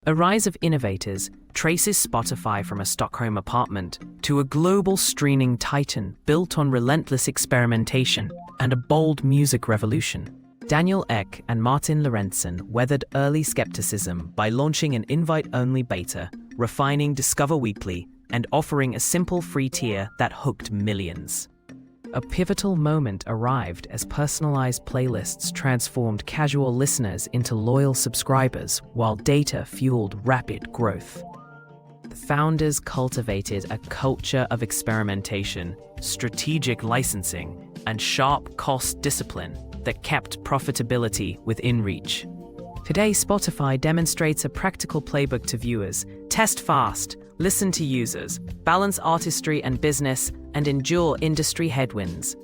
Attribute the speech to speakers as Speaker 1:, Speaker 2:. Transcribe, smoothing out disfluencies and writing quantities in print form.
Speaker 1: A rise of innovators traces Spotify from a Stockholm apartment to a global streaming titan built on relentless experimentation and a bold music revolution. Daniel Ek and Martin Lorentzen weathered early skepticism by launching an invite-only beta, refining Discover Weekly, and offering a simple free tier that hooked millions. A pivotal moment arrived as personalized playlists transformed casual listeners into loyal subscribers while data fueled rapid growth. The founders cultivated a culture of experimentation, strategic licensing, and sharp cost discipline that kept profitability within reach. Today, Spotify demonstrates a practical playbook to viewers: test fast, listen to users, balance artistry and business, and endure industry headwinds.